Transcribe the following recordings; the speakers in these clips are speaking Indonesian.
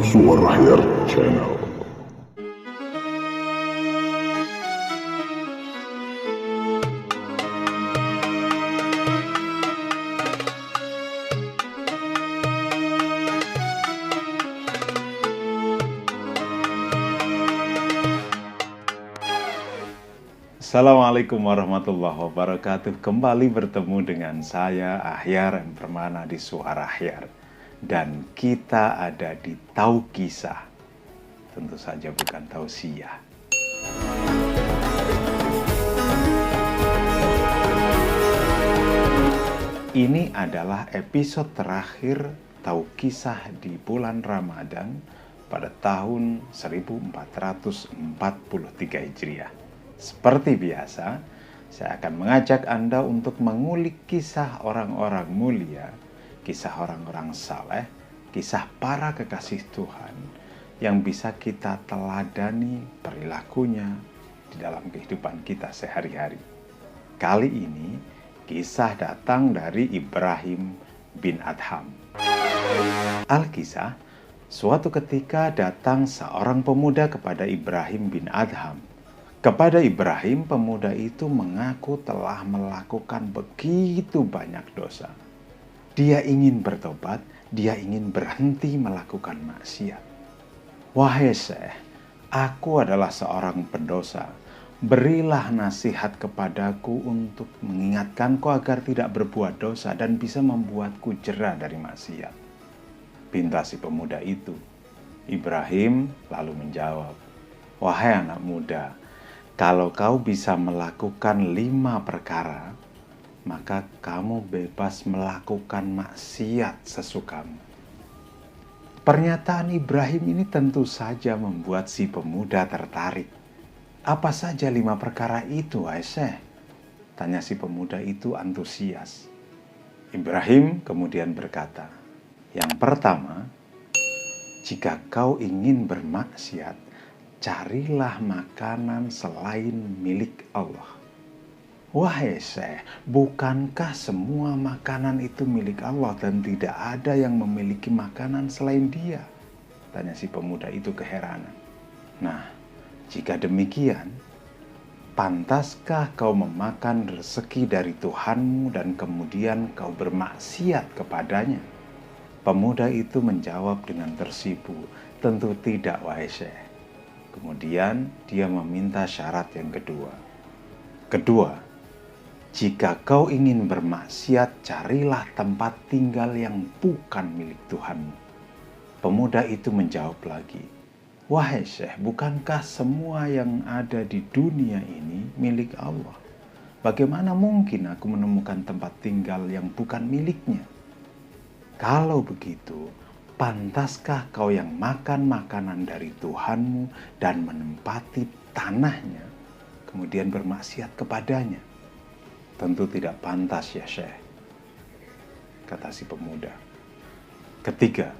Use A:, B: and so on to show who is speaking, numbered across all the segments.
A: Suara Rakyat Channel.
B: Assalamualaikum warahmatullahi wabarakatuh. Kembali bertemu dengan saya Ahyar M. Permana di Suara Ahyar. Dan kita ada di Tahu Kisah. Tentu saja bukan tausiah. Ini adalah episode terakhir Tahu Kisah di bulan Ramadan pada tahun 1443 Hijriah. Seperti biasa, saya akan mengajak Anda untuk mengulik kisah orang-orang mulia, kisah orang-orang saleh, kisah para kekasih Tuhan yang bisa kita teladani perilakunya di dalam kehidupan kita sehari-hari. Kali ini, kisah datang dari Ibrahim bin Adham. Alkisah, suatu ketika datang seorang pemuda kepada Ibrahim bin Adham. Kepada Ibrahim, pemuda itu mengaku telah melakukan begitu banyak dosa. Dia ingin bertobat, dia ingin berhenti melakukan maksiat. Wahai Syekh, aku adalah seorang pendosa. Berilah nasihat kepadaku untuk mengingatkanku agar tidak berbuat dosa dan bisa membuatku jera dari maksiat. Pinta si pemuda itu. Ibrahim lalu menjawab, wahai anak muda, kalau kau bisa melakukan 5 perkara, maka kamu bebas melakukan maksiat sesukamu. Pernyataan Ibrahim ini tentu saja membuat si pemuda tertarik. Apa saja 5 perkara itu, Aisyah? Tanya si pemuda itu antusias. Ibrahim kemudian berkata, yang pertama, jika kau ingin bermaksiat, carilah makanan selain milik Allah. Wahai Syekh, bukankah semua makanan itu milik Allah dan tidak ada yang memiliki makanan selain Dia? Tanya si pemuda itu keheranan. Nah, jika demikian, pantaskah kau memakan rezeki dari Tuhanmu dan kemudian kau bermaksiat kepadanya? Pemuda itu menjawab dengan tersipu, tentu tidak, wahai Syekh. Kemudian dia meminta syarat yang kedua. Kedua, jika kau ingin bermaksiat, carilah tempat tinggal yang bukan milik Tuhanmu. Pemuda itu menjawab lagi, wahai Syekh, bukankah semua yang ada di dunia ini milik Allah? Bagaimana mungkin aku menemukan tempat tinggal yang bukan miliknya? Kalau begitu, pantaskah kau yang makan makanan dari Tuhanmu dan menempati tanahnya, kemudian bermaksiat kepadanya? Tentu tidak pantas ya Syekh, kata si pemuda. Ketiga,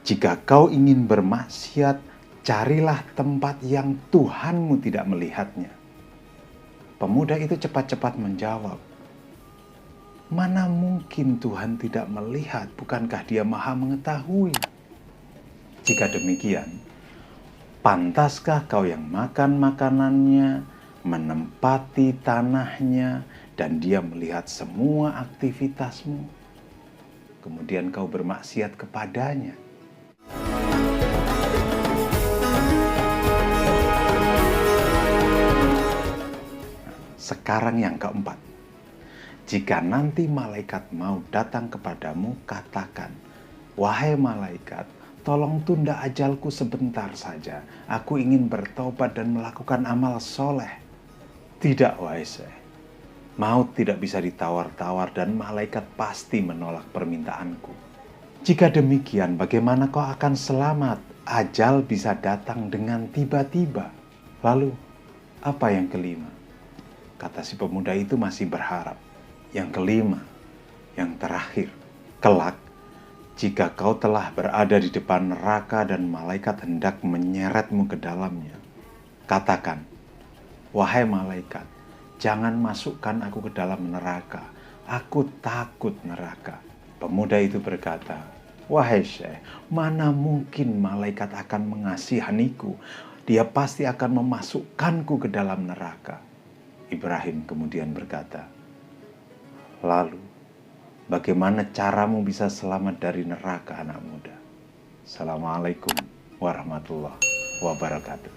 B: jika kau ingin bermaksiat, carilah tempat yang Tuhanmu tidak melihatnya. Pemuda itu cepat-cepat menjawab, mana mungkin Tuhan tidak melihat, bukankah Dia Maha mengetahui? Jika demikian, pantaskah kau yang makan makanannya, menempati tanahnya, dan Dia melihat semua aktivitasmu, kemudian kau bermaksiat kepadanya? Sekarang yang keempat. Jika nanti malaikat mau datang kepadamu, katakan, wahai malaikat, tolong tunda ajalku sebentar saja. Aku ingin bertobat dan melakukan amal soleh. Tidak, wahai Syekh. Maut tidak bisa ditawar-tawar dan malaikat pasti menolak permintaanku. Jika demikian, bagaimana kau akan selamat? Ajal bisa datang dengan tiba-tiba. Lalu, apa yang kelima? Kata si pemuda itu masih berharap. Yang kelima, yang terakhir, kelak, jika kau telah berada di depan neraka dan malaikat hendak menyeretmu ke dalamnya, katakan, wahai malaikat, jangan masukkan aku ke dalam neraka, aku takut neraka. Pemuda itu berkata, Wahai Syekh, mana mungkin malaikat akan mengasihaniku? Dia pasti akan memasukkanku ke dalam neraka. Ibrahim kemudian berkata, lalu bagaimana caramu bisa selamat dari neraka, anak muda? Assalamualaikum warahmatullahi wabarakatuh.